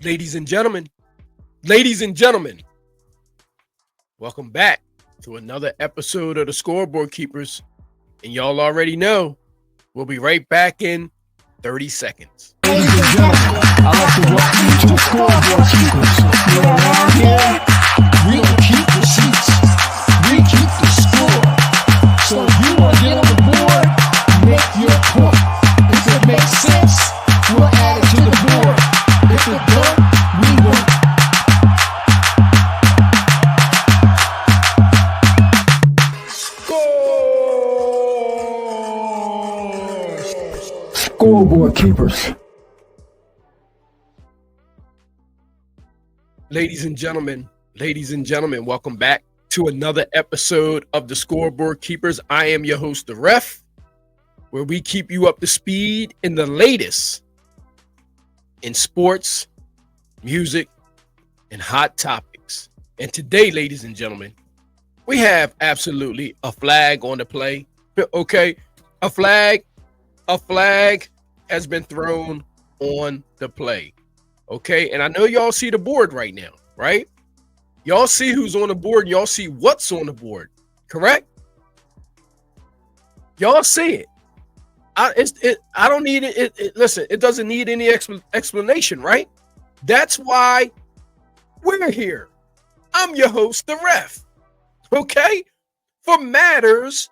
Ladies and gentlemen, ladies and gentlemen, welcome back to another episode of the Scoreboard Keepers. And y'all already know we'll be right back in 30 seconds. Ladies and gentlemen, I'd like to welcome you to the Scoreboard Keepers. You're around here, we keep the seats, we keep the score. So if you want to get on the board, make your point. If it makes sense, we'll add it to the board. If it don't, we won't. Scoreboard Keepers. Ladies and gentlemen, welcome back to another episode of the Scoreboard Keepers. I am your host, the Ref, where we keep you up to speed in the latest in sports, music, and hot topics. And today, ladies and gentlemen, we have absolutely a flag on the play. Okay, a flag has been thrown on the play. Okay, and I know y'all see the board right now, right? Y'all see who's on the board, and y'all see what's on the board, correct? Y'all see it. I don't need it. Listen, it doesn't need any explanation, right? That's why we're here. I'm your host, the Ref. Okay? For matters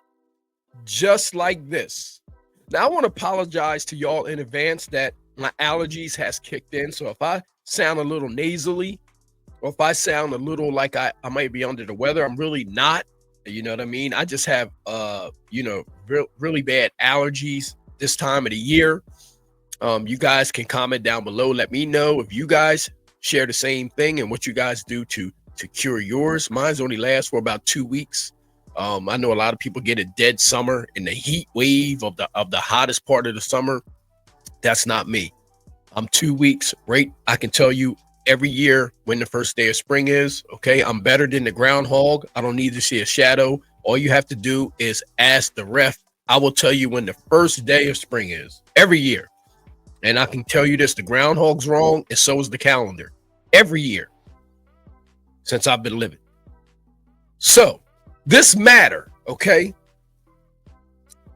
just like this. Now, I want to apologize to y'all in advance that my allergies has kicked in. So if I sound a little nasally, or if I sound a little like I might be under the weather, I'm really not. You know what I mean? I just have, really bad allergies this time of the year. You guys can comment down below. Let me know if you guys share the same thing and what you guys do to cure yours. Mine's only lasts for about 2 weeks. I know a lot of people get a dead summer in the heat wave of the hottest part of the summer. That's not me. I'm 2 weeks, right? I can tell you every year when the first day of spring is. Okay, I'm better than the groundhog. I don't need to see a shadow. All you have to do is ask the Ref. I will tell you when the first day of spring is every year. And I can tell you this, the groundhog's wrong, and so is the calendar. Every year since I've been living. So this matter, okay?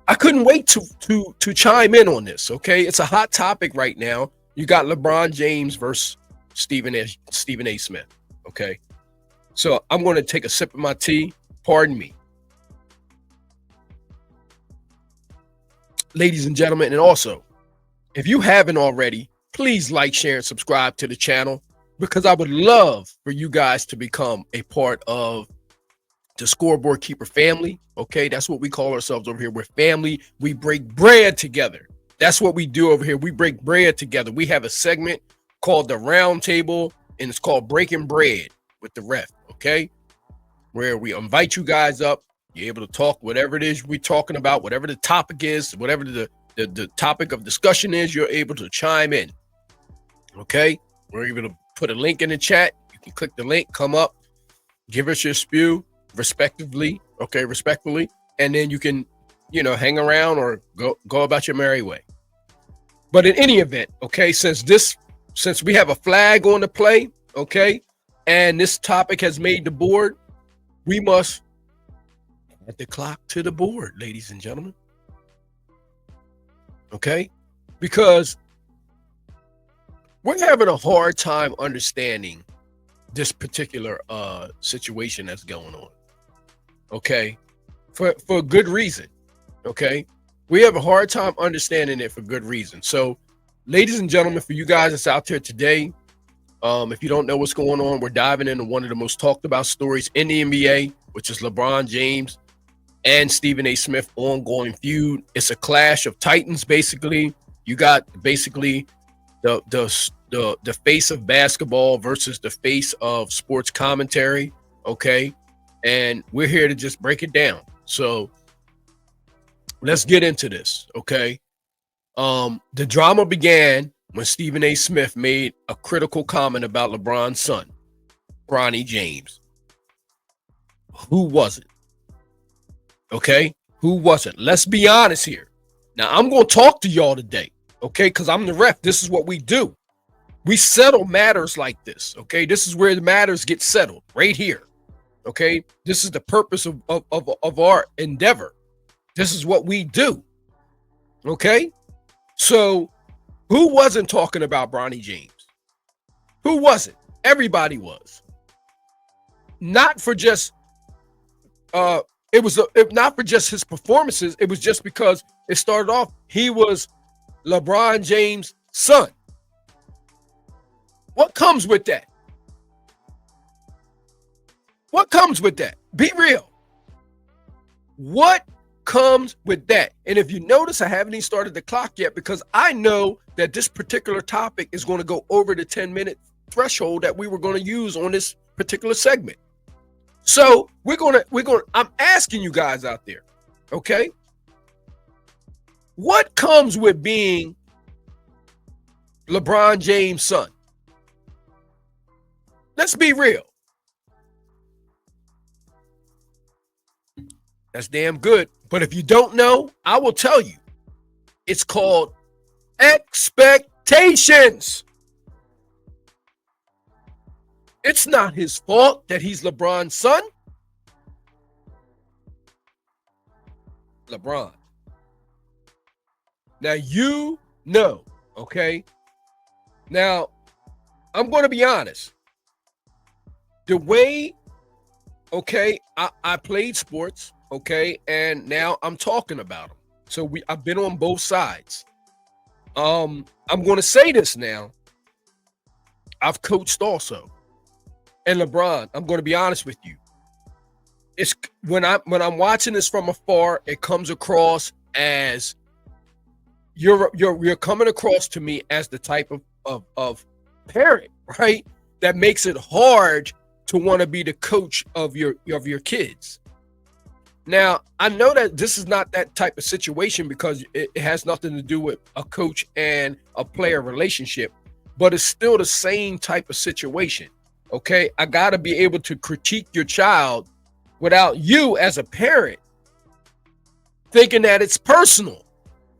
I couldn't wait to chime in on this, okay? It's a hot topic right now. You got LeBron James versus Stephen A. Smith, okay? So I'm going to take a sip of my tea. Pardon me. Ladies and gentlemen, and also, if you haven't already, please like, share, and subscribe to the channel because I would love for you guys to become a part of the Scoreboard Keeper family. Okay, that's what we call ourselves over here. We're family. We break bread together. That's what we do over here. We break bread together. We have a segment called the Round Table, and it's called Breaking Bread with the Ref. Okay, where we invite you guys up. You're able to talk whatever it is we're talking about, whatever the topic is, whatever the topic of discussion is. You're able to chime in. Okay, we're able to put a link in the chat. You can click the link, come up, give us your spew respectively, and then you can, hang around or go about your merry way. But in any event, okay, since we have a flag on the play, okay, and this topic has made the board, we must add the clock to the board, ladies and gentlemen. Okay, because we're having a hard time understanding this particular situation that's going on. Okay, for good reason. Okay, we have a hard time understanding it for good reason. So, ladies and gentlemen, for you guys that's out there today, if you don't know what's going on, we're diving into one of the most talked about stories in the NBA, which is LeBron James and Stephen A. Smith ongoing feud. It's a clash of titans, basically. You got basically the face of basketball versus the face of sports commentary. Okay. And we're here to just break it down. So let's get into this. Okay. The drama began when Stephen A. Smith made a critical comment about LeBron's son, Bronny James. Who wasn't? Okay. Who wasn't? Let's be honest here. Now I'm going to talk to y'all today. Okay. Cause I'm the Ref. This is what we do. We settle matters like this. Okay. This is where the matters get settled right here. Okay. This is the purpose of our endeavor. This is what we do. Okay. So who wasn't talking about Bronny James? Who wasn't? Everybody was. Not for just not for just his performances. It was just because it started off, he was LeBron James' son. What comes with that? What comes with that? Be real. What comes with that? And if you notice, I haven't even started the clock yet because I know that this particular topic is going to go over the 10-minute threshold that we were going to use on this particular segment. So I'm asking you guys out there, okay? What comes with being LeBron James' son? Let's be real. That's damn good. But if you don't know, I will tell you. It's called expectations. It's not his fault that he's LeBron's son. LeBron. Now you know, okay? Now, I'm going to be honest. The way, okay, I played sports, okay, and now I'm talking about them. So I've been on both sides. I'm going to say this now. I've coached also. And LeBron, I'm going to be honest with you. It's when I'm watching this from afar, it comes across as you're coming across to me as the type of parent, right? That makes it hard to want to be the coach of your kids. Now, I know that this is not that type of situation because it has nothing to do with a coach and a player relationship, but it's still the same type of situation. Okay, I got to be able to critique your child without you as a parent thinking that it's personal.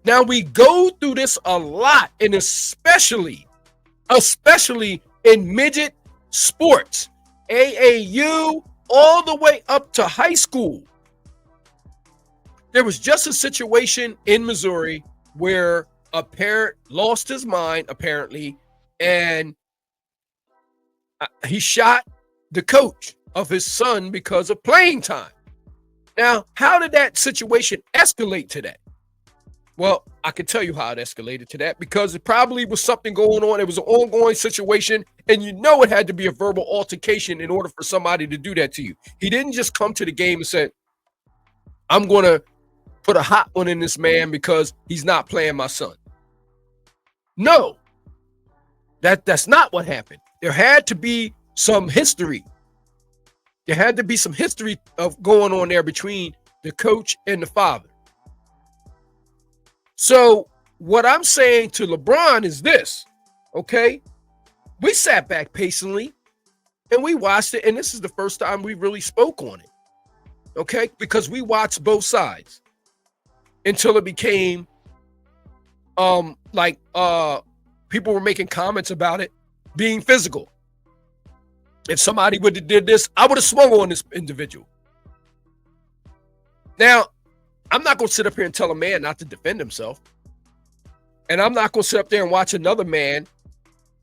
Now, we go through this a lot, and especially in midget sports, AAU, all the way up to high school. There was just a situation in Missouri where a parent lost his mind, apparently, and he shot the coach of his son because of playing time. Now, how did that situation escalate to that? Well, I can tell you how it escalated to that because it probably was something going on. It was an ongoing situation, and you know it had to be a verbal altercation in order for somebody to do that to you. He didn't just come to the game and say, I'm going to put a hot one in this man because he's not playing my son. No, that's not what happened. There had to be some history. There had to be some history of going on there between the coach and the father. So what I'm saying to LeBron is this, okay? We sat back patiently and we watched it, and this is the first time we really spoke on it, okay? Because we watched both sides until it became people were making comments about it being physical. If somebody would have did this, I would have swung on this individual. Now, I'm not going to sit up here and tell a man not to defend himself. And I'm not going to sit up there and watch another man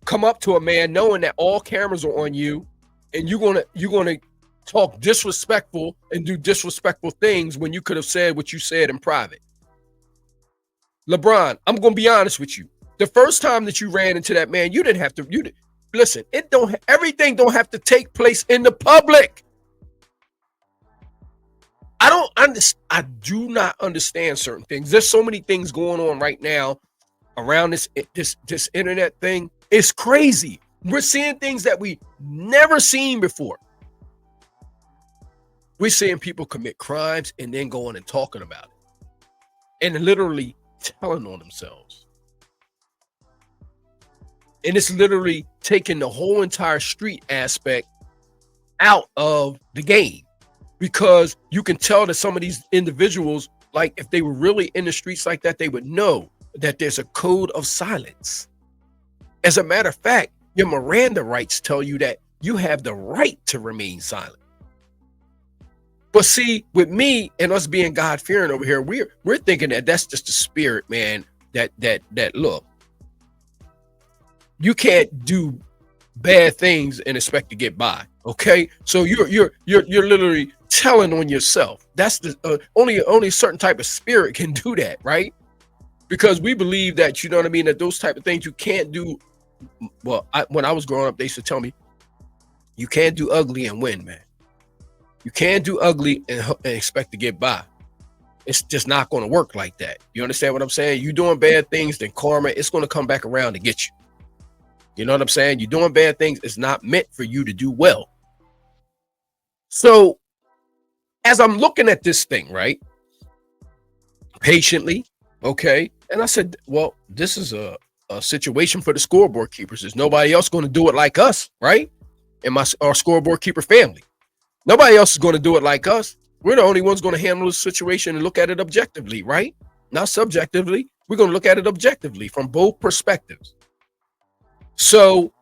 come up to a man knowing that all cameras are on you and you're going to talk disrespectful and do disrespectful things when you could have said what you said in private. LeBron, I'm going to be honest with you. The first time that you ran into that man, you didn't have to. Listen, everything don't have to take place in the public. I do not understand certain things. There's so many things going on right now around this internet thing. It's crazy. We're seeing things that we never seen before. We're seeing people commit crimes and then going and talking about it and literally telling on themselves. And it's literally taking the whole entire street aspect out of the game, because you can tell that some of these individuals, like if they were really in the streets like that, they would know that there's a code of silence. As a matter of fact, your Miranda rights tell you that you have the right to remain silent. But see, with me and us being God-fearing over here, we're thinking that that's just the spirit, man. That look, you can't do bad things and expect to get by. Okay, so you're literally telling on yourself. That's the only a certain type of spirit can do that, right? Because we believe that, you know what I mean, that those type of things you can't do. Well, when I was growing up, they used to tell me you can't do ugly and win, man. You can't do ugly and expect to get by. It's just not going to work like that. You understand what I'm saying? You doing bad things, then karma, it's going to come back around to get you. You know what I'm saying? You're doing bad things. It's not meant for you to do well. So as I'm looking at this thing, right, patiently, okay, and I said, well, this is a situation for the scoreboard keepers. There's nobody else going to do it like us, right? And our scoreboard keeper family. Nobody else is going to do it like us. We're the only ones going to handle the situation and look at it objectively, right? Not subjectively. We're going to look at it objectively from both perspectives. So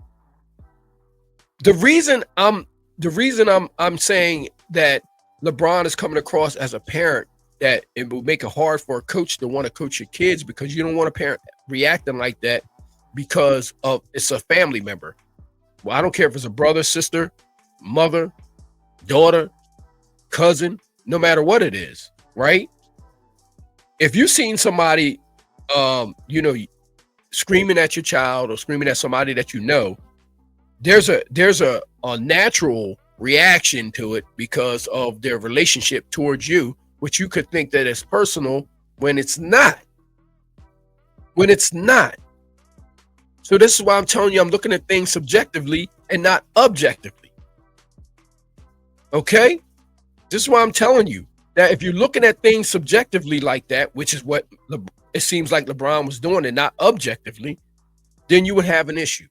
the reason I'm saying that LeBron is coming across as a parent, that it will make it hard for a coach to want to coach your kids, because you don't want a parent reacting like that because of it's a family member. Well, I don't care if it's a brother, sister, mother, daughter, cousin, no matter what it is, right? If you've seen somebody, screaming at your child or screaming at somebody that you know, there's a natural reaction to it because of their relationship towards you, which you could think that it's personal when it's not. When it's not. So this is why I'm telling you, I'm looking at things subjectively and not objectively. Okay? This is why I'm telling you that if you're looking at things subjectively like that, which is what it seems like LeBron was doing, and not objectively, then you would have an issue.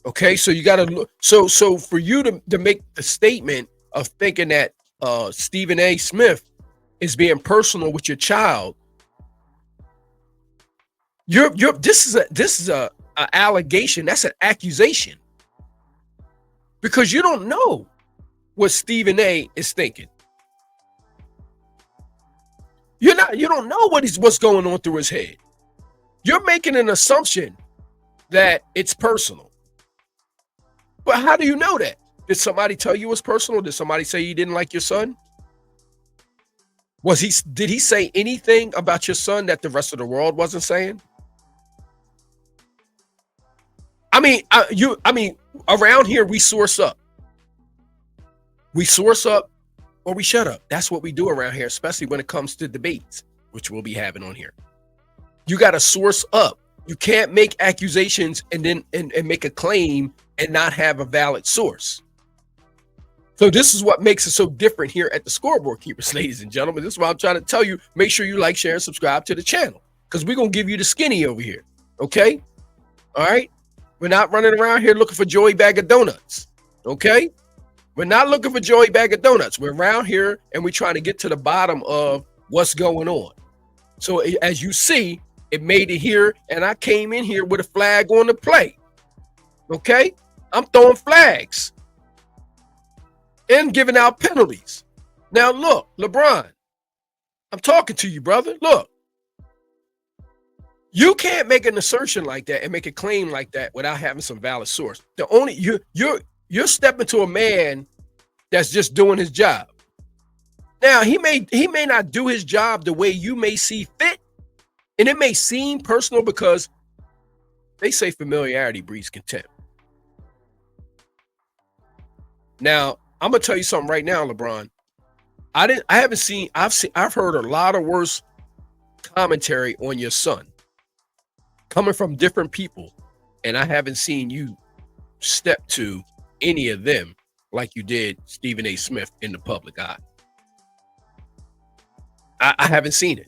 Okay, so you got to look. So for you to make the statement of thinking that Stephen A. Smith is being personal with your child, this is a allegation. That's an accusation, because you don't know what Stephen A. is thinking. You don't know what's going on through his head. You're making an assumption that it's personal. But how do you know that? Did somebody tell you it's personal? Did somebody say he didn't like your son? Did he say anything about your son that the rest of the world wasn't saying? I mean, around here we source up. We source up or we shut up. That's what we do around here, especially when it comes to debates, which we'll be having on here. You got to source up. You can't make accusations and then and make a claim and not have a valid source. So this is what makes it so different here at the Scoreboard Keepers, ladies and gentlemen. This is why I'm trying to tell you, make sure you like, share, and subscribe to the channel, because we're going to give you the skinny over here. Okay? All right? We're not running around here looking for Joey Bag of Donuts. Okay? We're not looking for Joey Bag of Donuts. We're around here and we're trying to get to the bottom of what's going on. So as you see, it made it here, and I came in here with a flag on the play. Okay? I'm throwing flags and giving out penalties. Now look, LeBron, I'm talking to you, brother. Look, you can't make an assertion like that and make a claim like that without having some valid source. The only you're stepping to a man that's just doing his job. Now he may not do his job the way you may see fit, and it may seem personal, because they say familiarity breeds contempt. Now, I'm gonna tell you something right now, LeBron. I've heard a lot of worse commentary on your son coming from different people, and I haven't seen you step to any of them like you did Stephen A. Smith in the public eye. I haven't seen it.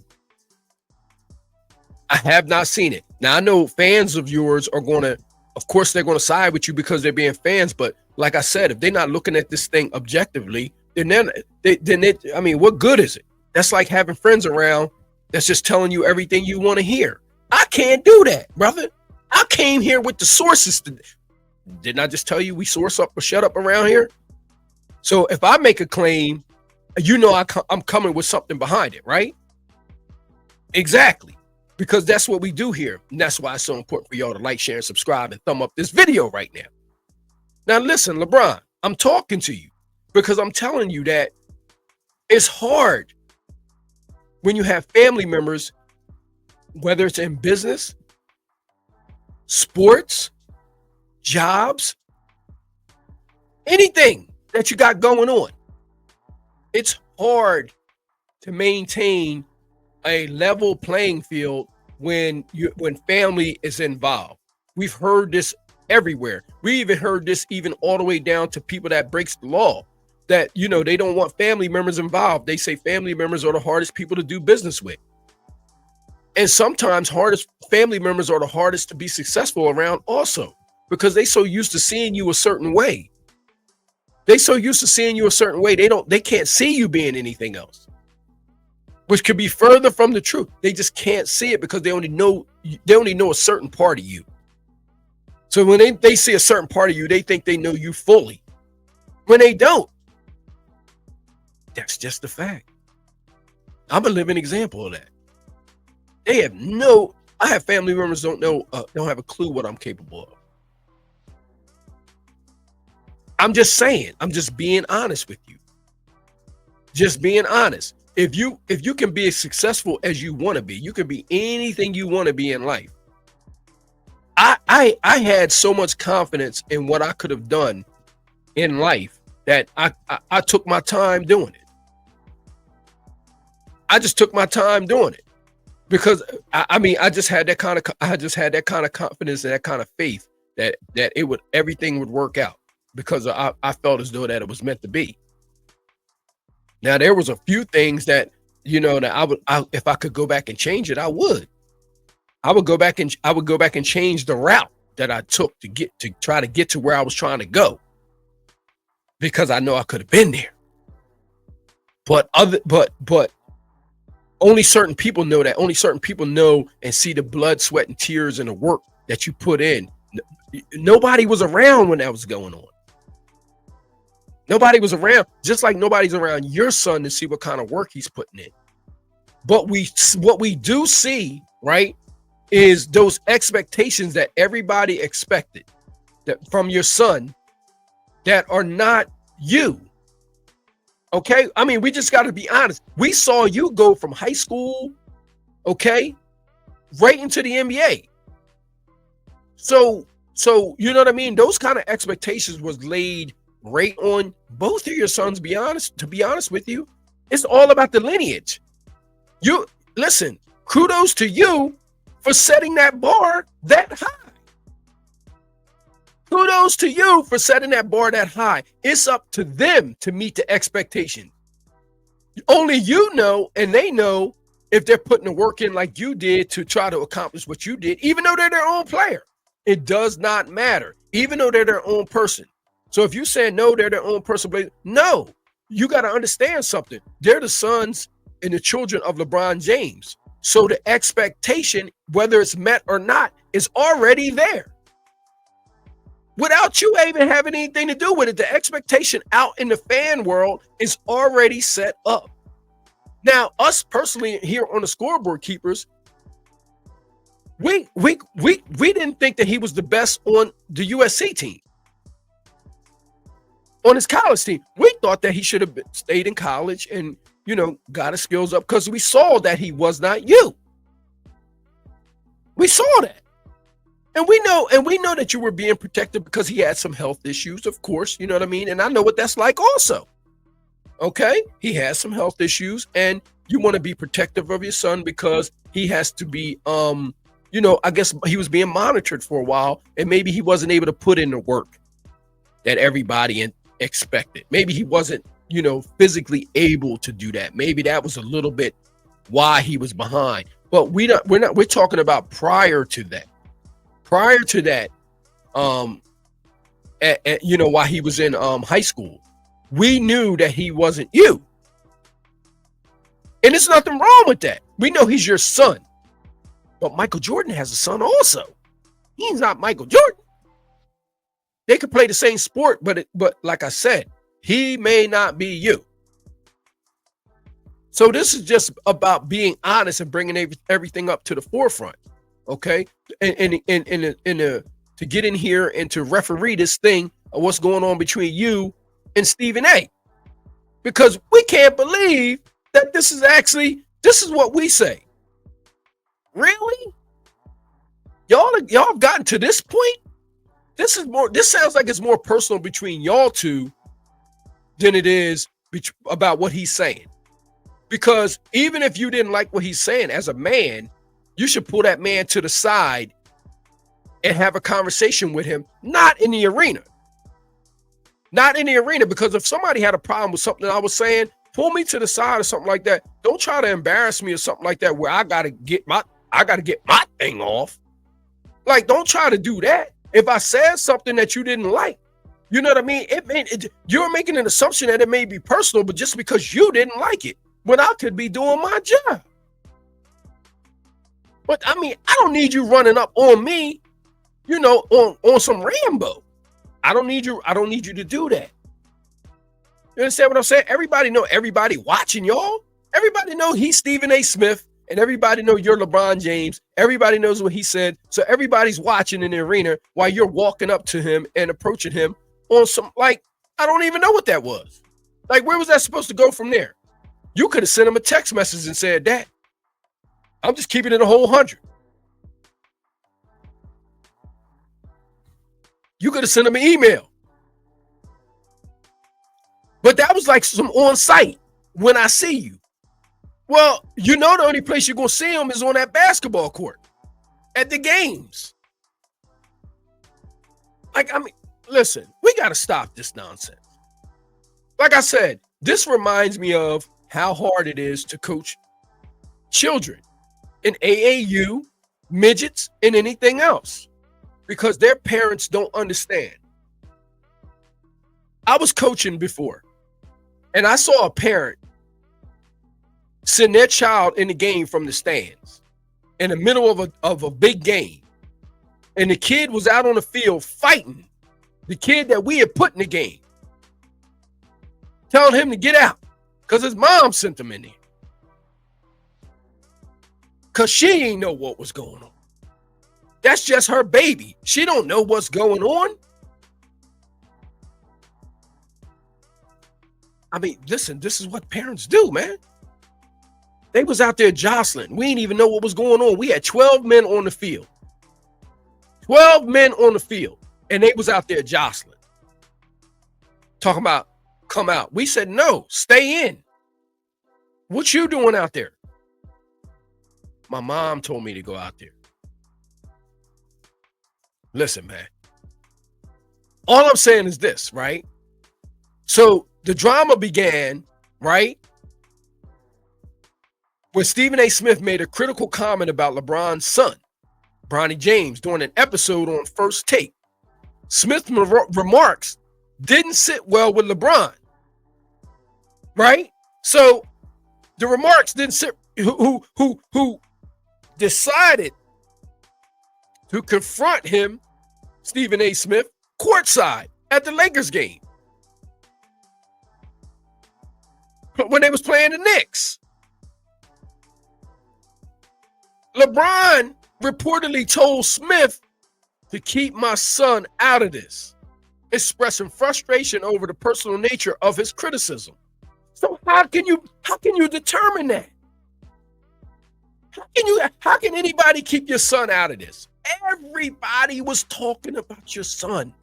I have not seen it. Now, I know fans of yours are going to, of course, they're going to side with you because they're being fans. But like I said, if they're not looking at this thing objectively, then what good is it? That's like having friends around that's just telling you everything you want to hear. I can't do that, brother. I came here with the sources. Didn't I just tell you we source up or shut up around here? So if I make a claim, I'm coming with something behind it, right? Exactly. Because that's what we do here. And that's why it's so important for y'all to like, share, and subscribe and thumb up this video right now. Now listen, LeBron, I'm talking to you because I'm telling you that it's hard when you have family members, whether it's in business, sports, jobs, anything that you got going on. It's hard to maintain a level playing field when family is involved. We've heard this everywhere. We even heard this even all the way down to people that breaks the law, that they don't want family members involved. They say family members are the hardest people to do business with. And sometimes family members are the hardest to be successful around also, because they so used to seeing you a certain way. They can't see you being anything else, which could be further from the truth. They just can't see it because they only know a certain part of you. So when they see a certain part of you, they think they know you fully, when they don't. That's just the fact. I'm a living example of that. I have family members don't have a clue what I'm capable of. I'm just saying, I'm just being honest with you. Just being honest. If you can be as successful as you want to be, you can be anything you want to be in life. I had so much confidence in what I could have done in life that I took my time doing it. I just took my time doing it because I just had that kind of confidence and that kind of faith that everything would work out, because I felt as though that it was meant to be. Now there was a few things that if I could go back and change it, I would. I would go back and change the route that I took to try to get to where I was trying to go, because I know I could have been there. But only certain people know that. Only certain people know and see the blood, sweat, and tears and the work that you put in. Nobody was around when that was going on. Nobody was around, just like nobody's around your son to see what kind of work he's putting in. But what we do see, right, is those expectations that everybody expected that from your son that are not you. Okay? I mean, we just got to be honest. We saw you go from high school, okay, right into the NBA. So you know what I mean? Those kind of expectations was laid right on both of your sons. To be honest with you, it's all about the lineage. You listen, kudos to you for setting that bar that high. Kudos to you for setting that bar that high. It's up to them to meet the expectation. Only you know, and they know if they're putting the work in like you did to try to accomplish what you did, even though they're their own player. It does not matter, even though they're their own person. So if you say no, they're their own person, no, you got to understand something. They're the sons and the children of LeBron James. So the expectation, whether it's met or not, is already there. Without you even having anything to do with it, the expectation out in the fan world is already set up. Now, us personally here on the Scoreboard Keepers, we didn't think that he was the best on the USC team. On his college team, we thought that he should have stayed in college and, got his skills up, because we saw that he was not you. We saw that. And we know that you were being protected because he had some health issues, of course, you know what I mean? And I know what that's like also. Okay? He has some health issues, and you want to be protective of your son because he has to be, I guess he was being monitored for a while, and maybe he wasn't able to put in the work that everybody expected. Maybe he wasn't, physically able to do that. Maybe that was a little bit why he was behind. But we're talking about prior to that. While he was in high school, we knew that he wasn't you. And there's nothing wrong with that. We know he's your son. But Michael Jordan has a son also. He's not Michael Jordan. They could play the same sport, but like I said, he may not be you. So this is just about being honest and bringing everything up to the forefront, okay? And to get in here and to referee this thing of what's going on between you and Stephen A. Because we can't believe that this is what we say. Really? Y'all have gotten to this point? This sounds like it's more personal between y'all two than it is about what he's saying. Because even if you didn't like what he's saying as a man, you should pull that man to the side and have a conversation with him, not in the arena. Not in the arena, because if somebody had a problem with something I was saying, pull me to the side or something like that. Don't try to embarrass me or something like that where I gotta get my thing off. Like, don't try to do that. If I said something that you didn't like, you know what I mean? You're making an assumption that it may be personal, but just because you didn't like it, when I could be doing my job. But I mean, I don't need you running up on me, on some Rambo. I don't need you to do that. You understand what I'm saying? Everybody watching y'all. Everybody know he's Stephen A. Smith, and everybody know you're LeBron James. Everybody knows what he said. So everybody's watching in the arena while you're walking up to him and approaching him on some, like, I don't even know what that was. Like, where was that supposed to go from there? You could have sent him a text message and said that. I'm just keeping it a whole 100. You could have sent him an email. But that was like some on site when I see you. Well, the only place you're going to see him is on that basketball court at the games. Like, I mean, listen, we got to stop this nonsense. Like I said, this reminds me of how hard it is to coach children in AAU, midgets, and anything else because their parents don't understand. I was coaching before, and I saw a parent send their child in the game from the stands in the middle of a big game, and the kid was out on the field fighting the kid that we had put in the game, telling him to get out because his mom sent him in there because she ain't know what was going on. That's just her baby. She don't know what's going on. I mean, listen, this is what parents do, man. They was out there jostling. We didn't even know what was going on. We had 12 men on the field. 12 men on the field. And they was out there jostling. Talking about come out. We said, no, stay in. What you doing out there? My mom told me to go out there. Listen, man. All I'm saying is this, right? So the drama began, right? When Stephen A. Smith made a critical comment about LeBron's son, Bronny James, during an episode on First Take. Smith's remarks didn't sit well with LeBron, right? So the remarks didn't sit. Who decided to confront him, Stephen A. Smith, courtside at the Lakers game when they was playing the Knicks. LeBron reportedly told Smith to keep my son out of this, expressing frustration over the personal nature of his criticism. So how can you determine that? How can anybody keep your son out of this? Everybody was talking about your son.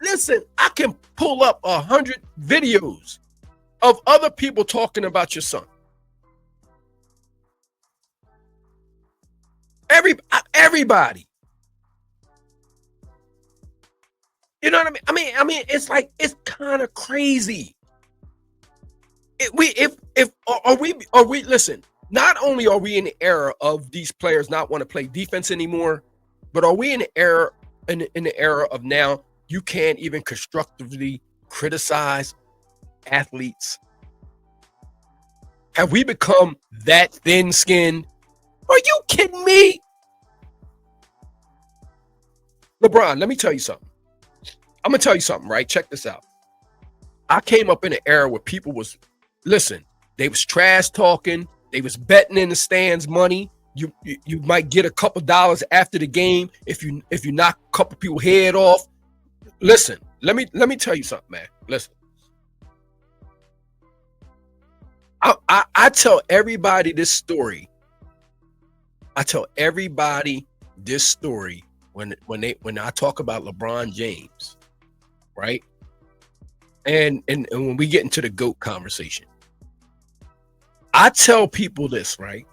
Listen, I can pull up 100 videos of other people talking about your son. Everybody. You know what I mean? I mean, it's like, it's kind of crazy. Listen, not only are we in the era of these players not want to play defense anymore, but are we in the era of now you can't even constructively criticize athletes? Have we become that thin-skinned Are you kidding me? LeBron, let me tell you something. I'm going to tell you something, right? Check this out. I came up in an era where people was, listen, they was trash talking. They was betting in the stands money. You might get a couple dollars after the game if you knock a couple people head off. Listen, let me tell you something, man. Listen. I tell everybody this story. I tell everybody this story when I talk about LeBron James, right? And when we get into the GOAT conversation, I tell people this, right?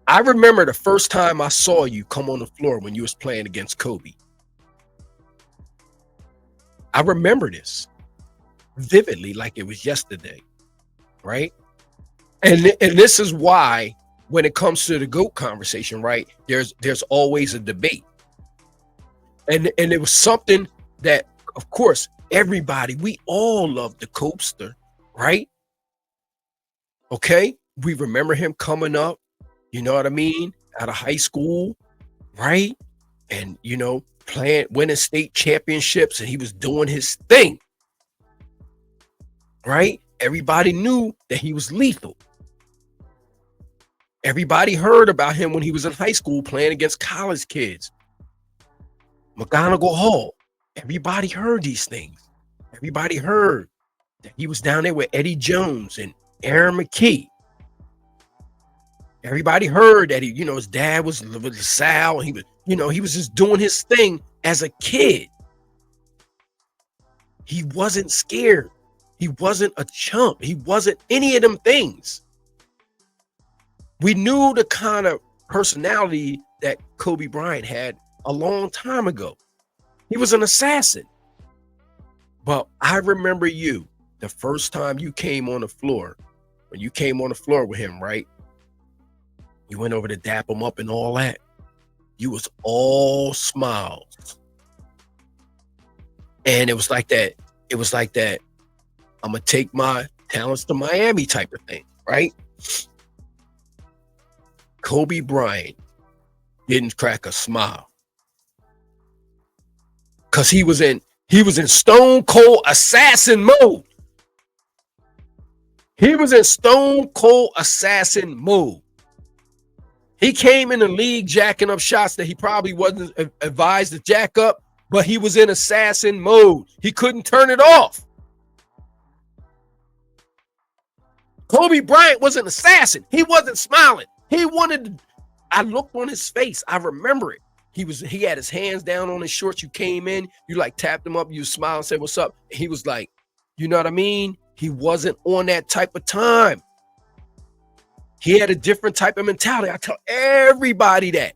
I remember the first time I saw you come on the floor when you was playing against Kobe. I remember this vividly, like it was yesterday, right? And this is why when it comes to the GOAT conversation, right, there's always a debate. And it was something that, of course, everybody, we all love the Copester, right? Okay, we remember him coming up, you know what I mean, out of high school, right? And, you know, winning state championships, and he was doing his thing, right? Everybody knew that he was lethal. Everybody heard about him when he was in high school playing against college kids. McGonigal Hall. Everybody heard these things. Everybody heard that he was down there with Eddie Jones and Aaron McKee. Everybody heard that his dad was with Sal. He was just doing his thing as a kid. He wasn't scared. He wasn't a chump. He wasn't any of them things. We knew the kind of personality that Kobe Bryant had a long time ago. He was an assassin. But I remember you, the first time you came on the floor, when you came on the floor with him, right? You went over to dap him up and all that. You was all smiles. And it was like that. It was like that. I'm going to take my talents to Miami type of thing, right? Kobe Bryant didn't crack a smile because he was in stone cold assassin mode. He was in stone cold assassin mode. He came in the league jacking up shots that he probably wasn't advised to jack up, but he was in assassin mode. He couldn't turn it off. Kobe Bryant was an assassin. He wasn't smiling. He wanted to, I looked on his face. I remember it. He had his hands down on his shorts. You came in, you like tapped him up, you smiled and said, "What's up?" And he was like, you know what I mean? He wasn't on that type of time. He had a different type of mentality. I tell everybody that.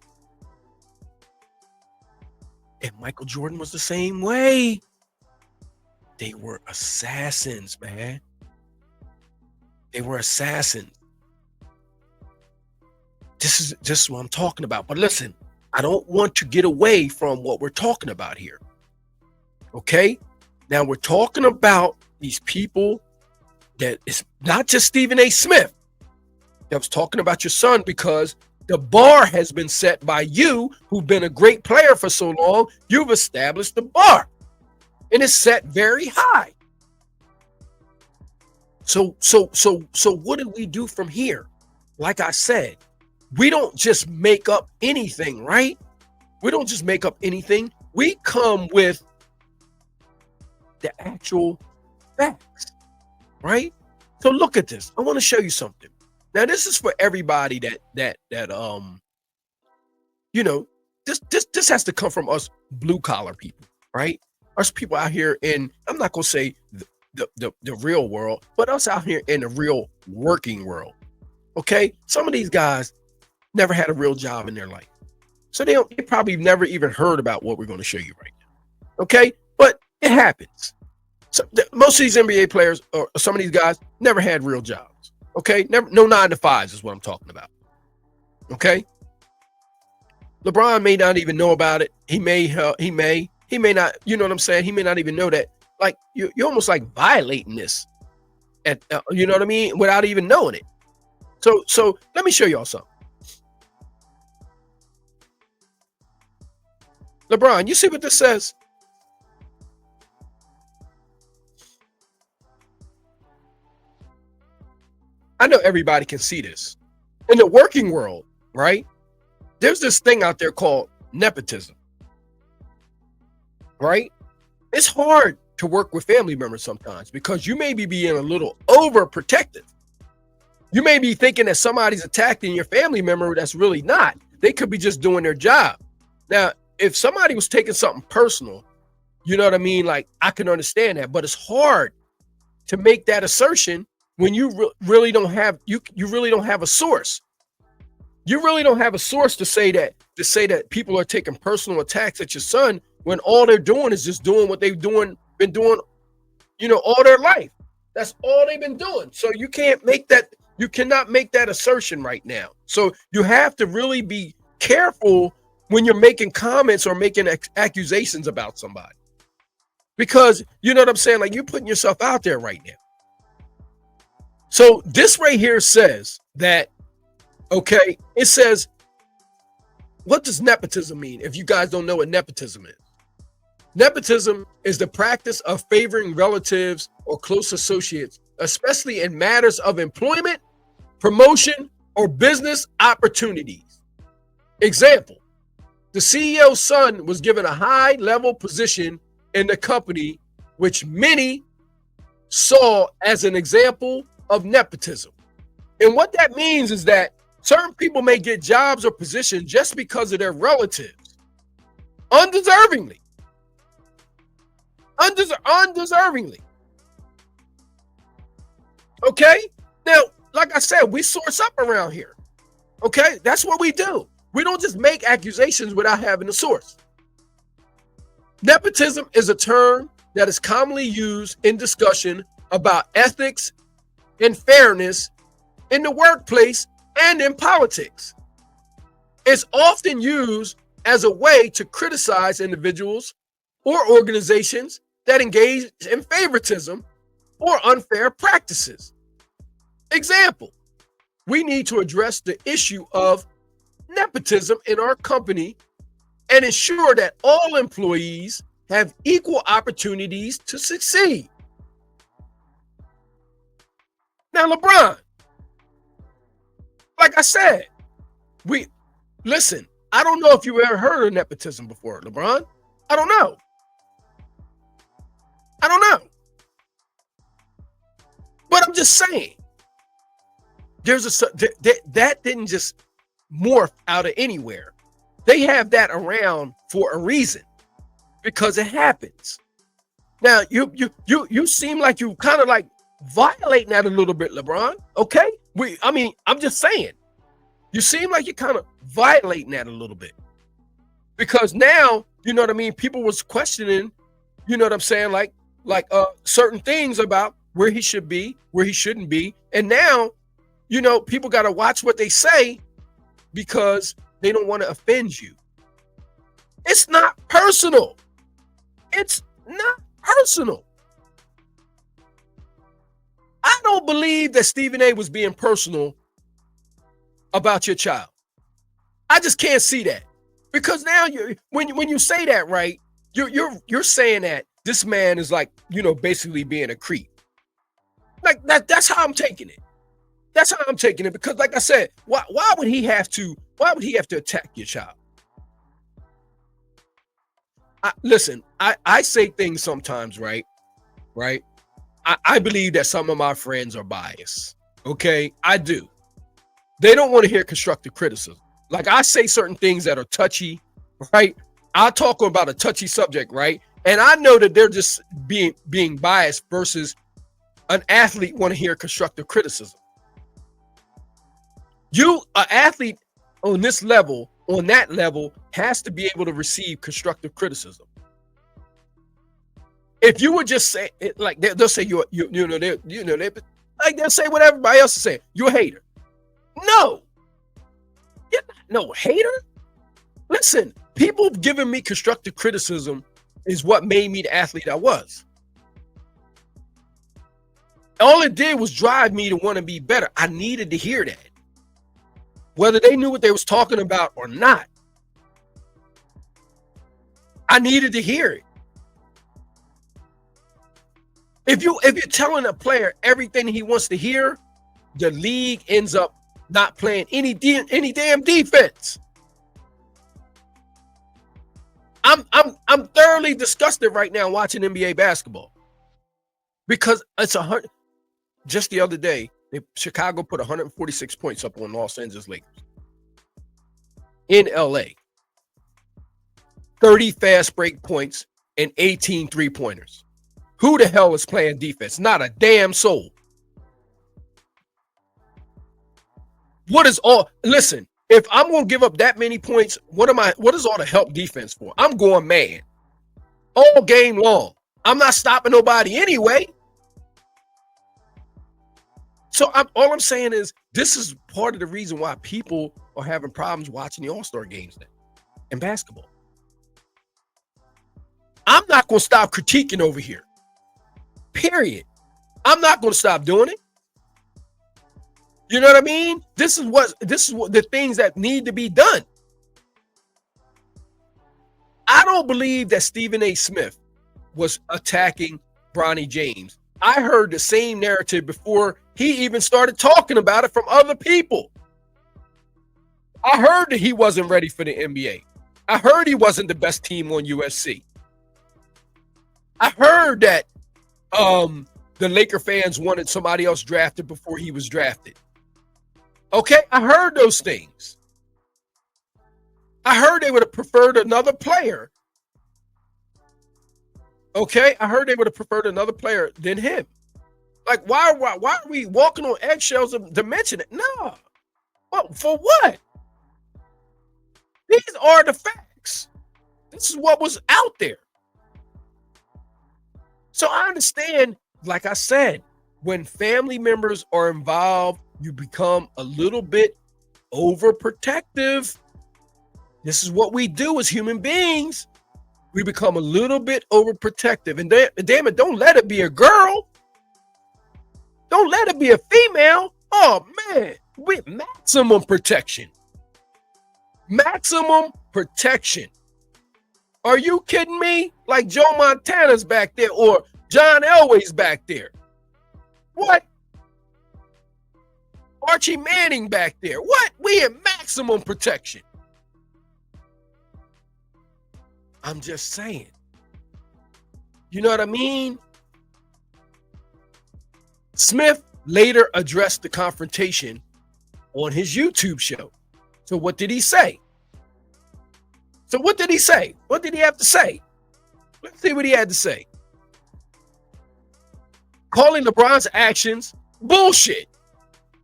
And Michael Jordan was the same way. They were assassins, man. They were assassins. This is what I'm talking about. But listen, I don't want to get away from what we're talking about here. Okay? Now we're talking about these people that it's not just Stephen A. Smith that was talking about your son, because the bar has been set by you, who've been a great player for so long. You've established the bar, and it's set very high. So what do we do from here? Like I said, we don't just make up anything, right? We don't just make up anything. We come with the actual facts, right? So look at this. I want to show you something. Now, this is for everybody that this has to come from us blue collar people, right? Us people out here in, I'm not gonna say the real world, but us out here in the real working world. Okay, some of these guys never had a real job in their life, so they probably never even heard about what we're going to show you right now. Okay, but it happens. So most of these NBA players or some of these guys never had real jobs. Okay, no 9-to-5s is what I'm talking about. Okay, LeBron may not even know about it. He may not. You know what I'm saying? He may not even know that. Like you're almost like violating this, you know what I mean, without even knowing it. So let me show y'all something. LeBron, you see what this says? I know everybody can see this. In the working world, right? There's this thing out there called nepotism, right? It's hard to work with family members sometimes because you may be being a little overprotective. You may be thinking that somebody's attacking your family member that's really not. They could be just doing their job. Now, if somebody was taking something personal, you know what I mean? Like, I can understand that, but it's hard to make that assertion when you really don't have you really don't have a source. You really don't have a source to say that people are taking personal attacks at your son when all they're doing is just doing what they've been doing, all their life. That's all they've been doing. So you cannot make that assertion right now. So you have to really be careful when you're making comments or making accusations about somebody. Because you know what I'm saying? Like, you're putting yourself out there right now. So this right here says that, okay, it says, what does nepotism mean? If you guys don't know what nepotism is. Nepotism is the practice of favoring relatives or close associates, especially in matters of employment, promotion, or business opportunities. Example, the CEO's son was given a high-level position in the company, which many saw as an example of nepotism. And what that means is that certain people may get jobs or positions just because of their relatives, undeservingly. Okay? Now, like I said, we source up around here. Okay? That's what we do. We don't just make accusations without having a source. Nepotism is a term that is commonly used in discussion about ethics and fairness in the workplace and in politics. It's often used as a way to criticize individuals or organizations that engage in favoritism or unfair practices. Example, we need to address the issue of nepotism in our company and ensure that all employees have equal opportunities to succeed. Now, LeBron, like I said, listen, I don't know if you ever heard of nepotism before, LeBron. I don't know. But I'm just saying, that didn't just morph out of anywhere. They have that around for a reason, because it happens. Now, you seem like you kind of like violating that a little bit, LeBron. Okay? I'm just saying, you seem like you're kind of violating that a little bit. Because now, you know what I mean, people was questioning, you know what I'm saying, like certain things about where he should be, where he shouldn't be. And now, people got to watch what they say because they don't want to offend you. It's not personal. It's not personal. I don't believe that Stephen A was being personal about your child. I just can't see that. Because now when you say that, right, you're saying that this man is like, basically being a creep. Like that's how I'm taking it. That's how I'm taking it. Because like I said, why would he have to attack your child? Listen, I say things sometimes, right? I believe that some of my friends are biased. Okay, I do. They don't want to hear constructive criticism. Like, I say certain things that are touchy, right? I talk about a touchy subject, right? And I know that they're just being biased versus an athlete want to hear constructive criticism. An athlete on that level, has to be able to receive constructive criticism. If you would just say it, like they'll say they'll say what everybody else is saying. You're a hater. No, you're not no hater. Listen, people giving me constructive criticism is what made me the athlete I was. All it did was drive me to want to be better. I needed to hear that, whether they knew what they was talking about or not. I needed to hear it. If you're telling a player everything he wants to hear, the league ends up not playing any damn defense. I'm thoroughly disgusted right now watching NBA basketball because it's 100. Just the other day, Chicago put 146 points up on Los Angeles Lakers in LA. 30 fast break points and 18 three-pointers. Who the hell is playing defense? Not a damn soul. What is all? Listen, if I'm going to give up that many points, what is all the help defense for? I'm going man all game long. I'm not stopping nobody anyway. So all I'm saying is this is part of the reason why people are having problems watching the All-Star games now in basketball. I'm not going to stop critiquing over here. Period. I'm not going to stop doing it. You know what I mean? This is what the things that need to be done. I don't believe that Stephen A. Smith was attacking Bronny James. I heard the same narrative before he even started talking about it from other people. I heard that he wasn't ready for the NBA. I heard he wasn't the best team on USC. I heard that the Laker fans wanted somebody else drafted before he was drafted. Okay, I heard those things. I heard they would have preferred another player. Okay, I heard they would have preferred another player than him. Like, why are we walking on eggshells to mention it? No. Well, for what? These are the facts. This is what was out there. So I understand, like I said, when family members are involved, you become a little bit overprotective. This is what we do as human beings. We become a little bit overprotective. And damn it, don't let it be a girl. Don't let it be a female. Oh, man. With maximum protection. Maximum protection. Are you kidding me? Like Joe Montana's back there or John Elway's back there. What? Archie Manning back there. What? We in maximum protection. I'm just saying. You know what I mean? Smith later addressed the confrontation on his YouTube show. So what did he say? What did he have to say? Let's see what he had to say. Calling LeBron's actions bullshit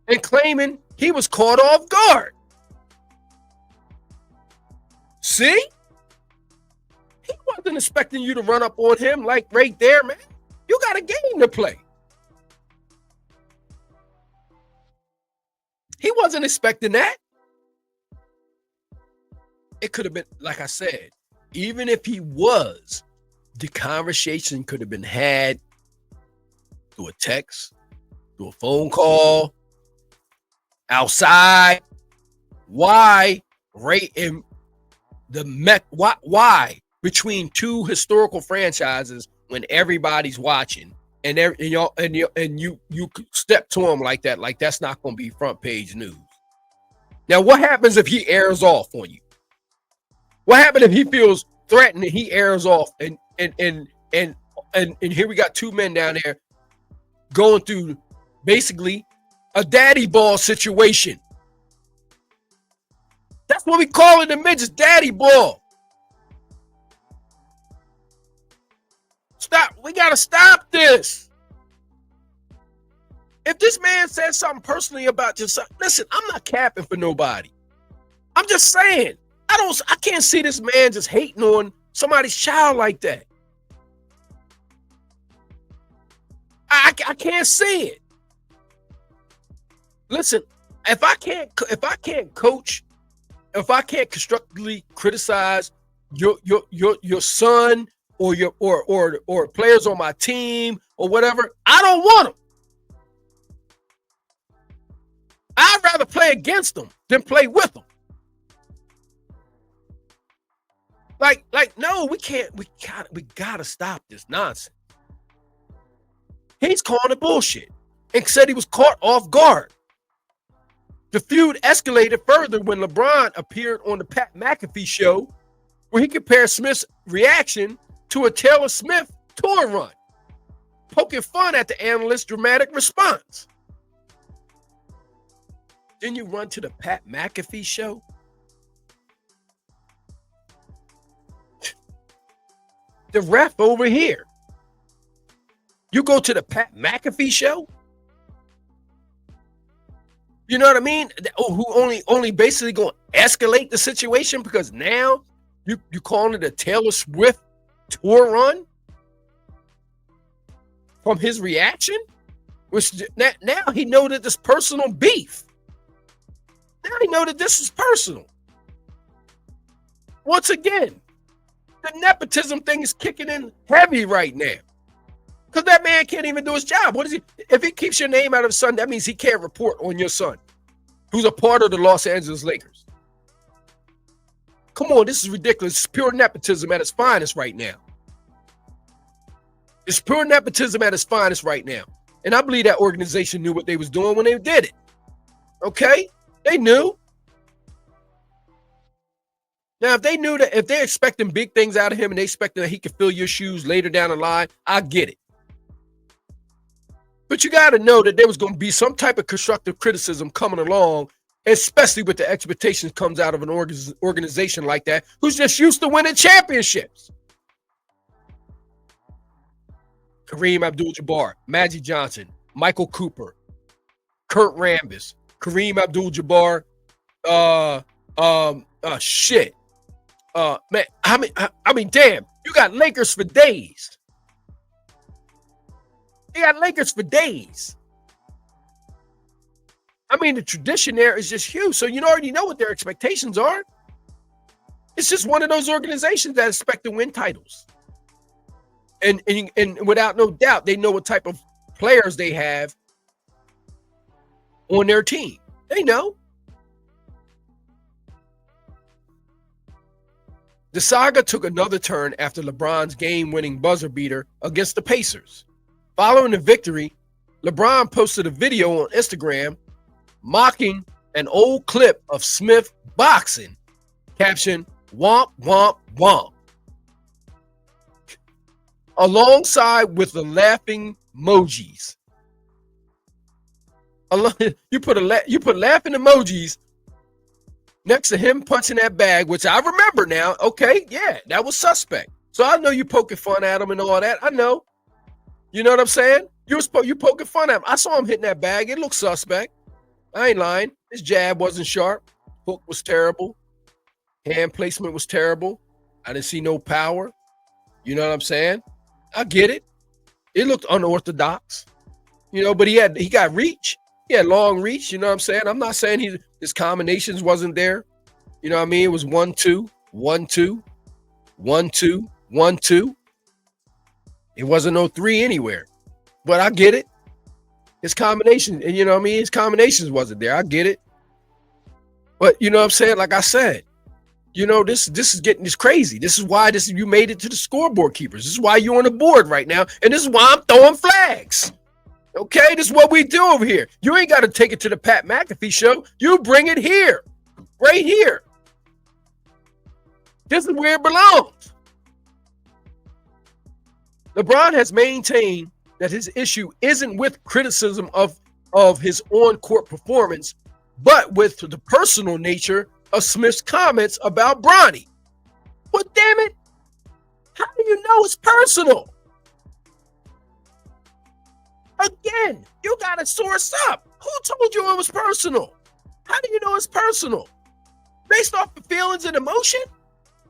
and claiming he was caught off guard. See? He wasn't expecting you to run up on him like right there, man. You got a game to play. He wasn't expecting that. It could have been, like I said, even if he was, the conversation could have been had through a text, through a phone call, outside. Why right in the why between two historical franchises when everybody's watching and you step to him like that, like that's not going to be front page news. Now, what happens if he airs off on you? What happens if he feels threatened and he airs off and here we got two men down there going through basically a daddy ball situation. That's what we call it in midgets, daddy ball. Stop. We got to stop this. If this man says something personally about yourself, listen, I'm not capping for nobody. I'm just saying. I can't see this man just hating on somebody's child like that. I can't see it. Listen, if I can't coach, if I can't constructively criticize your son or players on my team or whatever, I don't want them. I'd rather play against them than play with them. No, we can't. We gotta stop this nonsense. He's calling it bullshit and said he was caught off guard. The feud escalated further when LeBron appeared on the Pat McAfee show, where he compared Smith's reaction to a Taylor Swift tour run, poking fun at the analyst's dramatic response. Then you run to the Pat McAfee show? The ref over here. You go to the Pat McAfee show? You know what I mean? Who only basically going to escalate the situation because now you calling it a Taylor Swift tour run from his reaction? Which now he know that this personal beef. Now he know that this is personal. Once again, the nepotism thing is kicking in heavy right now. Because that man can't even do his job. What is he? If he keeps your name out of the son, that means he can't report on your son, who's a part of the Los Angeles Lakers. Come on, this is ridiculous. It's pure nepotism at its finest right now. It's pure nepotism at its finest right now. And I believe that organization knew what they was doing when they did it. Okay? They knew. Now, if they knew that, if they're expecting big things out of him and they expecting that he could fill your shoes later down the line, I get it. But you got to know that there was going to be some type of constructive criticism coming along, especially with the expectations comes out of an organization like that who's just used to winning championships. Kareem Abdul-Jabbar, Magic Johnson, Michael Cooper, Kurt Rambis, Kareem Abdul-Jabbar, shit. Man, I mean, damn, you got Lakers for days. You got Lakers for days. I mean, the tradition there is just huge. So you already know what their expectations are. It's just one of those organizations that expect to win titles. And without no doubt, they know what type of players they have on their team. They know. The saga took another turn after LeBron's game-winning buzzer beater against the Pacers. Following the victory, LeBron posted a video on Instagram mocking an old clip of Smith boxing, captioned, "Womp, womp, womp," alongside with the laughing emojis. You put laughing emojis next to him punching that bag, which I remember now. Okay, yeah, that was suspect. So I know you poking fun at him and all that. I know. You know what I'm saying? You poking fun at him. I saw him hitting that bag. It looked suspect. I ain't lying. His jab wasn't sharp. Hook was terrible. Hand placement was terrible. I didn't see no power. You know what I'm saying? I get it. It looked unorthodox. But he got reach. He had long reach. You know what I'm saying? I'm not saying his combinations wasn't there. You know what I mean? It was 1-2, 1-2, 1-2, 1-2. It wasn't no 3 anywhere. But I get it. His combination, and his combinations wasn't there. I get it. But you know what I'm saying? Like I said, this is getting this crazy. This is why you made it to the scoreboard keepers. This is why you're on the board right now. And this is why I'm throwing flags. Okay, this is what we do over here. You ain't got to take it to the Pat McAfee show. You bring it here, right here. This is where it belongs. LeBron has maintained that his issue isn't with criticism of his on-court performance, but with the personal nature of Smith's comments about Bronny. Well, damn it, how do you know it's personal? Again, you got to source up. Who told you it was personal? How do you know it's personal? Based off the feelings and emotion?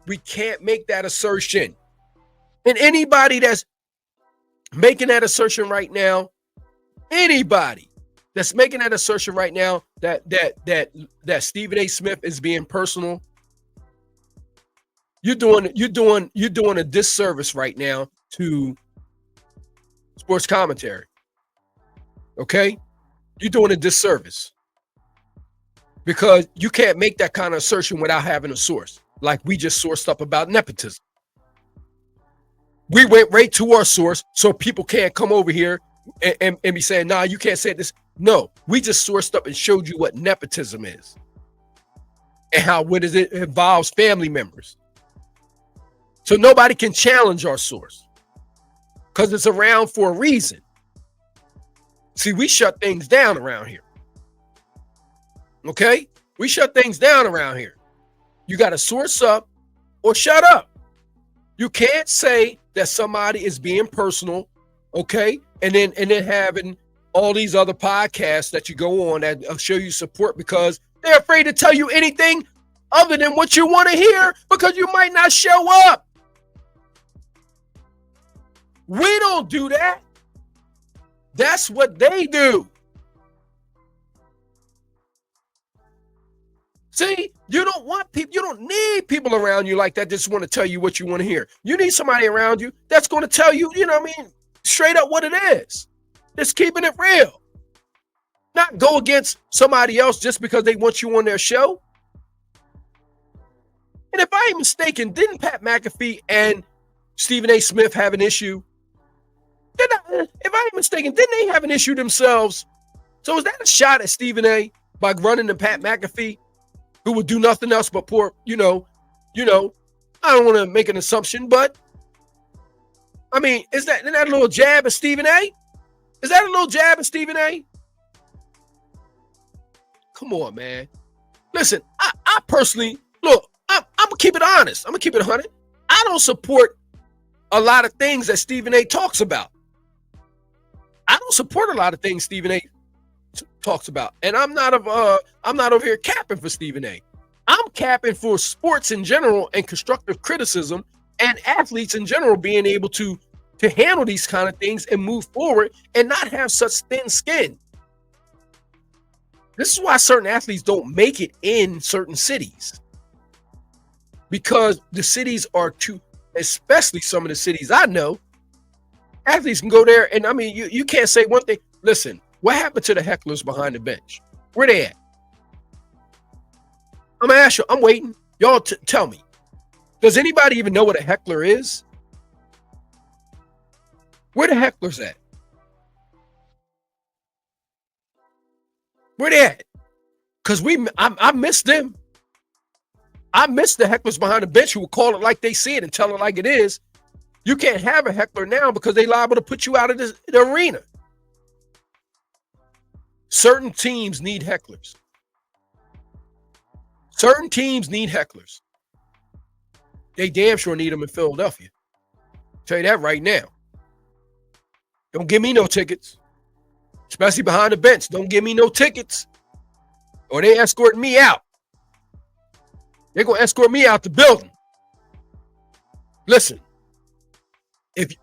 We can't make that assertion. And anybody that's making that assertion right now, that Stephen A. Smith is being personal, you're doing a disservice right now to sports commentary. Okay? You're doing a disservice because you can't make that kind of assertion without having a source. like we just sourced up about nepotism. We went right to our source so people can't come over here and be saying, nah, you can't say this. No, we just sourced up and showed you what nepotism is and how what is it involves family members. So nobody can challenge our source because it's around for a reason. See, we shut things down around here. Okay? We shut things down around here. You got to source up or shut up. You can't say that somebody is being personal, okay? And then having all these other podcasts that you go on that show you support because they're afraid to tell you anything other than what you want to hear because you might not show up. We don't do that. That's what they do. See, you don't want people, you don't need people around you like that just want to tell you what you want to hear. You need somebody around you that's going to tell you, you know what I mean, straight up what it is. Just keeping it real. Not go against somebody else just because they want you on their show. And if I ain't mistaken, didn't Pat McAfee and Stephen A. Smith have an issue? If I ain't mistaken, didn't they have an issue themselves? So is that a shot at Stephen A. by running to Pat McAfee, who would do nothing else but pour, I don't want to make an assumption, but I mean, isn't that a little jab at Stephen A? Is that a little jab at Stephen A? Come on, man. Listen, I personally, look, I'm going to keep it honest. I'm going to keep it 100. I don't support a lot of things that Stephen A talks about. I don't support a lot of things Stephen A talks about. And I'm not over here capping for Stephen A. I'm capping for sports in general and constructive criticism and athletes in general being able to handle these kind of things and move forward and not have such thin skin. This is why certain athletes don't make it in certain cities. Because the cities are too, especially some of the cities I know, athletes can go there and I mean, you can't say one thing. Listen, what happened to the hecklers behind the bench? Where they at? I'm gonna ask you, I'm waiting. Y'all tell me. Does anybody even know what a heckler is? Where the hecklers at? Where they at? Because I miss them. I miss the hecklers behind the bench who will call it like they see it and tell it like it is. You can't have a heckler now because they liable to put you out of the arena. Certain teams need hecklers. Certain teams need hecklers. They damn sure need them in Philadelphia. Tell you that right now. Don't give me no tickets. Especially behind the bench. Don't give me no tickets. Or they escorting me out. They're going to escort me out the building. Listen. If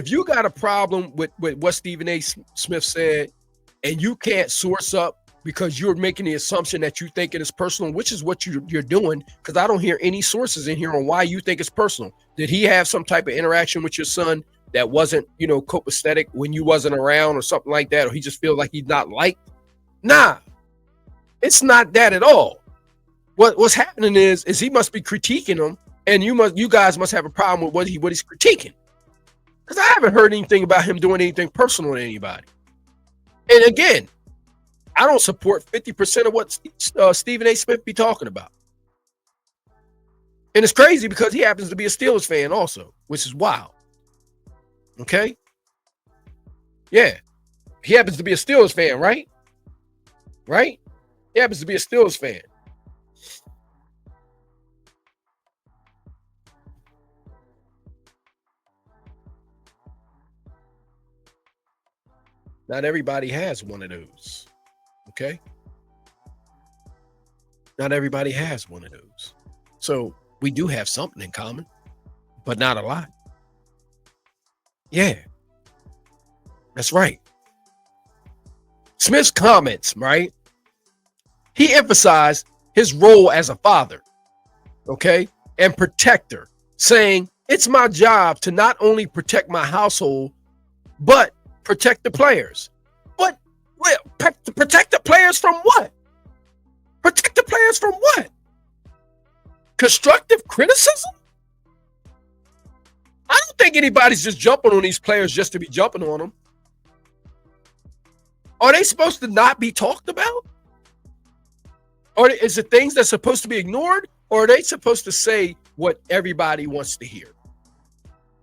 you got a problem with what Stephen A. Smith said and you can't source up because you're making the assumption that you think it is personal, which is what you're doing, because I don't hear any sources in here on why you think it's personal. Did he have some type of interaction with your son that wasn't, copacetic when you wasn't around or something like that, or he just feels like he's not liked? Nah, it's not that at all. What's happening is he must be critiquing him, and you guys must have a problem with what he's critiquing, because I haven't heard anything about him doing anything personal to anybody. And again, I don't support 50% of what Stephen A. Smith be talking about. And it's crazy because he happens to be a Steelers fan also, which is wild. Okay? Yeah. He happens to be a Steelers fan, right? Right? He happens to be a Steelers fan. Not everybody has one of those. Okay? Not everybody has one of those. So we do have something in common, but not a lot. Yeah. That's right. Smith's comments, right? He emphasized his role as a father, okay, and protector, saying, it's my job to not only protect my household, but protect the players. But protect the players from what? Protect the players from what? Constructive criticism? I don't think anybody's just jumping on these players just to be jumping on them. Are they supposed to not be talked about? Or is it things that's supposed to be ignored? Or are they supposed to say what everybody wants to hear?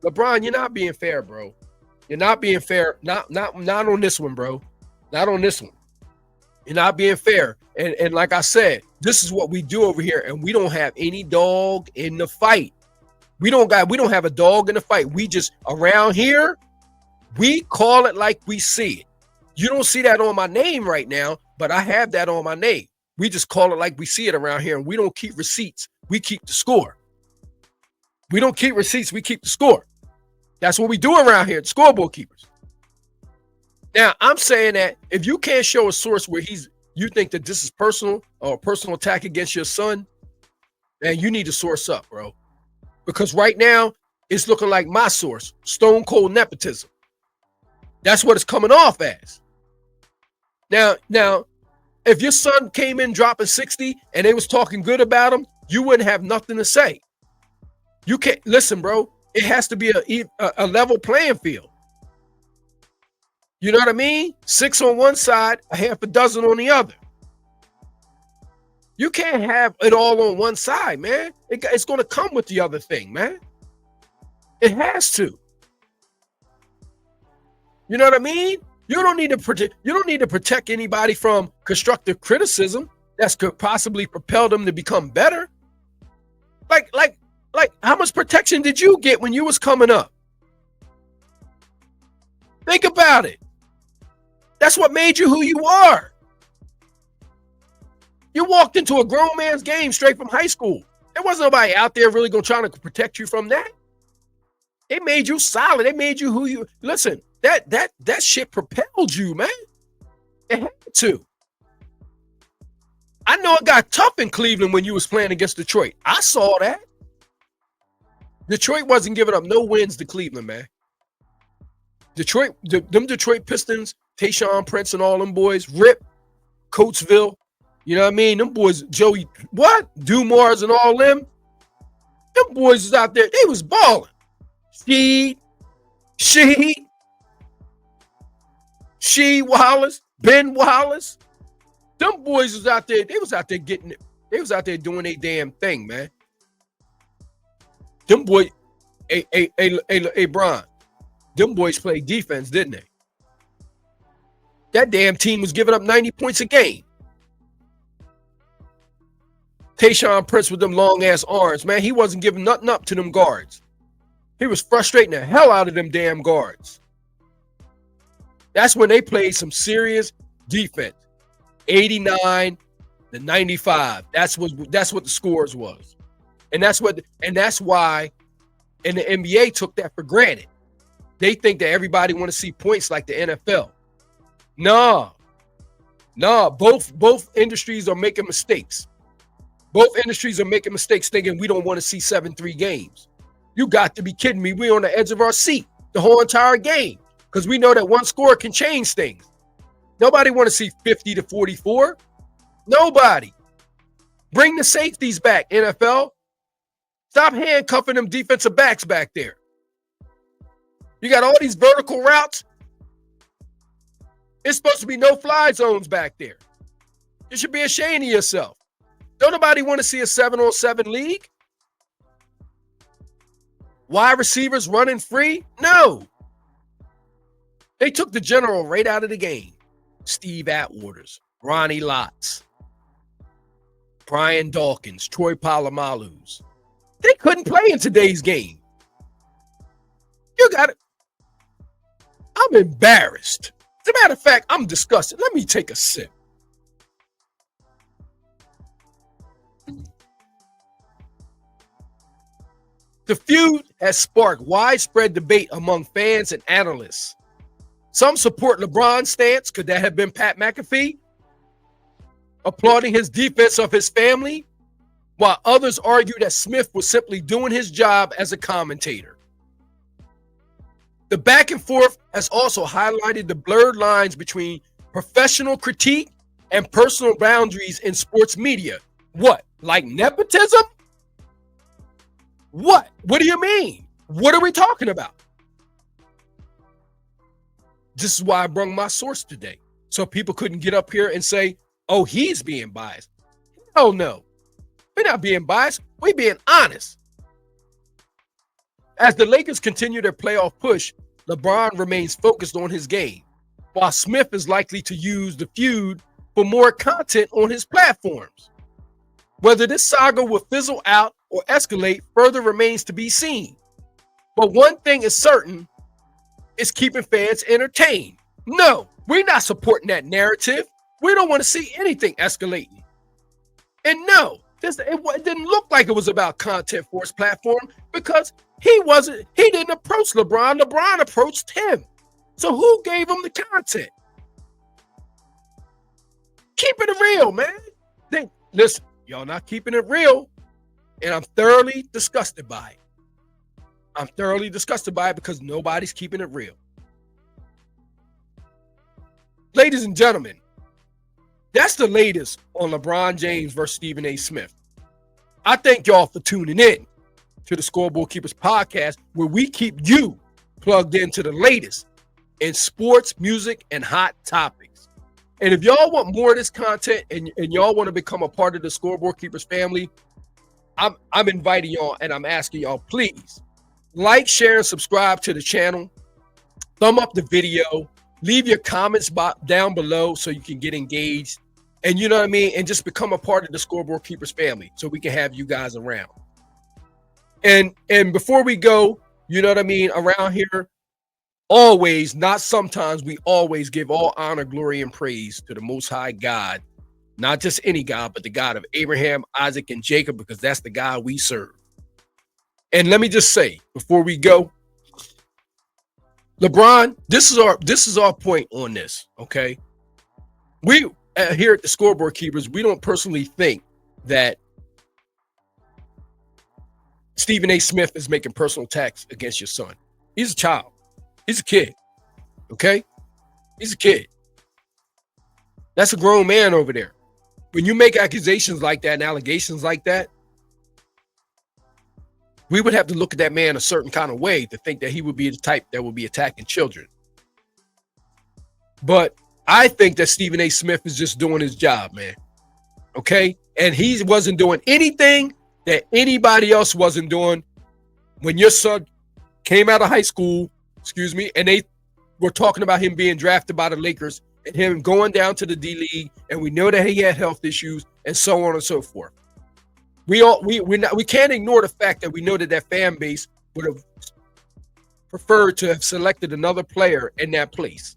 LeBron, you're not being fair, bro. You're not being fair. Not on this one, bro. Not on this one. You're not being fair. And like I said, this is what we do over here, and we don't have any dog in the fight. We don't have a dog in the fight. We just around here, we call it like we see it. You don't see that on my name right now, but I have that on my name. We just call it like we see it around here, and we don't keep receipts. We keep the score. We don't keep receipts. We keep the score. That's what we do around here, the scoreboard keepers. Now, I'm saying that if you can't show a source where you think that this is personal or a personal attack against your son, then you need to source up, bro. Because right now, it's looking like my source, stone cold nepotism. That's what it's coming off as. Now, if your son came in dropping 60 and they was talking good about him, you wouldn't have nothing to say. You can't listen, bro. It has to be a level playing field. You know what I mean? 6 on one side, a half a dozen on the other. You can't have it all on one side, man. It's going to come with the other thing, man. It has to. You know what I mean? You don't need to protect anybody from constructive criticism that could possibly propel them to become better. Like how much protection did you get when you was coming up? Think about it. That's what made you who you are. You walked into a grown man's game straight from high school. There wasn't nobody out there really going to try to protect you from that. It made you solid. It made you who you. Listen, that shit propelled you, man. It had to. I know it got tough in Cleveland when you was playing against Detroit. I saw that. Detroit wasn't giving up no wins to Cleveland, man. Them Detroit Pistons, Tayshaun Prince and all them boys, Rip, Coatesville, you know what I mean? Them boys, Joey, Dumars and all them boys was out there. They was balling. She Wallace, Ben Wallace. Them boys was out there. They was out there getting it. They was out there doing their damn thing, man. Them boys, hey, Bron. Them boys played defense, didn't they? That damn team was giving up 90 points a game. Tayshaun Prince with them long-ass arms, man, he wasn't giving nothing up to them guards. He was frustrating the hell out of them damn guards. That's when they played some serious defense. 89 to 95. That's what the scores was. And that's why in the NBA took that for granted. They think that everybody want to see points like the NFL. No, both industries are making mistakes. Both industries are making mistakes thinking we don't want to see 7-3 games. You got to be kidding me. We're on the edge of our seat the whole entire game because we know that one score can change things. Nobody want to see 50 to 44. Nobody. Bring the safeties back, NFL. Stop handcuffing them defensive backs back there. You got all these vertical routes. It's supposed to be no fly zones back there. You should be ashamed of yourself. Don't nobody want to see a 7-on-7 league? Wide receivers running free? No. They took the general right out of the game. Steve Atwaters, Ronnie Lotz, Brian Dawkins, Troy Polamalu's. They couldn't play in today's game. You got it. I'm embarrassed. As a matter of fact, I'm disgusted. Let me take a sip. The feud has sparked widespread debate among fans and analysts. Some support LeBron's stance. Could that have been Pat McAfee? Applauding his defense of his family, while others argue that Smith was simply doing his job as a commentator. The back and forth has also highlighted the blurred lines between professional critique and personal boundaries in sports media. What, like nepotism? What? What do you mean? What are we talking about? This is why I brought my source today. So people couldn't get up here and say, oh, he's being biased. Oh, no. We're not being biased. We're being honest. As the Lakers continue their playoff push, LeBron remains focused on his game, while Smith is likely to use the feud for more content on his platforms. Whether this saga will fizzle out or escalate further remains to be seen. But one thing is certain, is keeping fans entertained. No, we're not supporting that narrative. We don't want to see anything escalating. And no, it didn't look like it was about content for his platform because he didn't approach LeBron. LeBron approached him. So who gave him the content? Keep it real, man. Listen, y'all not keeping it real. And I'm thoroughly disgusted by it. I'm thoroughly disgusted by it because nobody's keeping it real. Ladies and gentlemen, that's the latest on LeBron James versus Stephen A. Smith. I thank y'all for tuning in to the Scoreboard Keepers podcast, where we keep you plugged into the latest in sports, music, and hot topics. And if y'all want more of this content and y'all want to become a part of the Scoreboard Keepers family, I'm inviting y'all and I'm asking y'all, please like, share, and subscribe to the channel. Thumb up the video. Leave your comments down below so you can get engaged. And you know what I mean? And just become a part of the Scoreboard Keepers family so we can have you guys around. And before we go, you know what I mean? Around here, always, not sometimes, we always give all honor, glory, and praise to the Most High God. Not just any God, but the God of Abraham, Isaac, and Jacob, because that's the God we serve. And let me just say, before we go, LeBron, this is our point on this, okay? We here at the Scoreboard Keepers, we don't personally think that Stephen A. Smith is making personal attacks against your son. He's a child. He's a kid, okay? He's a kid. That's a grown man over there. When you make accusations like that and allegations like that, we would have to look at that man a certain kind of way to think that he would be the type that would be attacking children. But I think that Stephen A. Smith is just doing his job, man. Okay? And he wasn't doing anything that anybody else wasn't doing when your son came out of high school, and they were talking about him being drafted by the Lakers and him going down to the D League, and we know that he had health issues and so on and so forth. We can't ignore the fact that we know that fan base would have preferred to have selected another player in that place.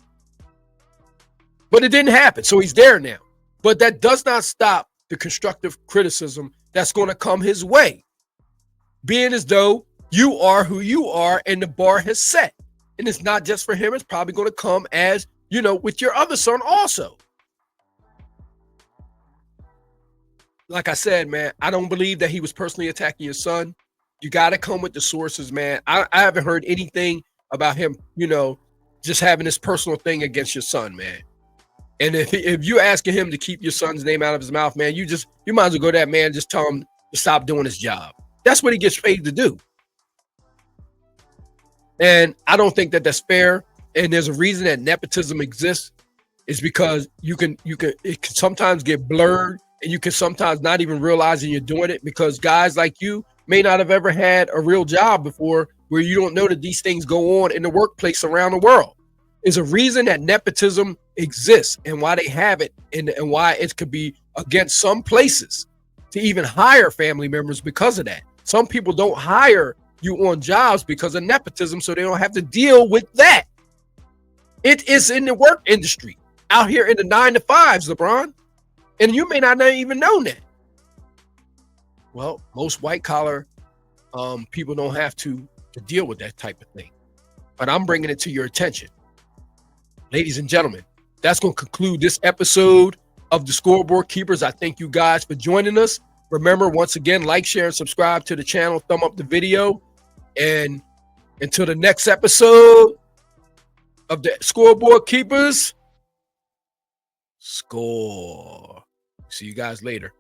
But it didn't happen, so he's there now. But that does not stop the constructive criticism that's going to come his way, being as though you are who you are and the bar has set. And it's not just for him, it's probably going to come as, with your other son also. Like I said, man, I don't believe that he was personally attacking your son. You got to come with the sources, man. I haven't heard anything about him, just having this personal thing against your son, man. And if you're asking him to keep your son's name out of his mouth, man, you might as well go to that man and just tell him to stop doing his job. That's what he gets paid to do. And I don't think that that's fair. And there's a reason that nepotism exists, is because it can sometimes get blurred, and you can sometimes not even realizing you're doing it, because guys like you may not have ever had a real job before, where you don't know that these things go on in the workplace around the world. There's a reason that nepotism exists and why they have it, and why it could be against some places to even hire family members because of that. Some people don't hire you on jobs because of nepotism, so they don't have to deal with that. It is in the work industry out here in the 9-to-5s, LeBron. And you may not even know that. Well, most white collar people don't have to deal with that type of thing. But I'm bringing it to your attention. Ladies and gentlemen, that's going to conclude this episode of the Scoreboard Keepers. I thank you guys for joining us. Remember, once again, like, share, and subscribe to the channel. Thumb up the video. And until the next episode of the Scoreboard Keepers, score. See you guys later.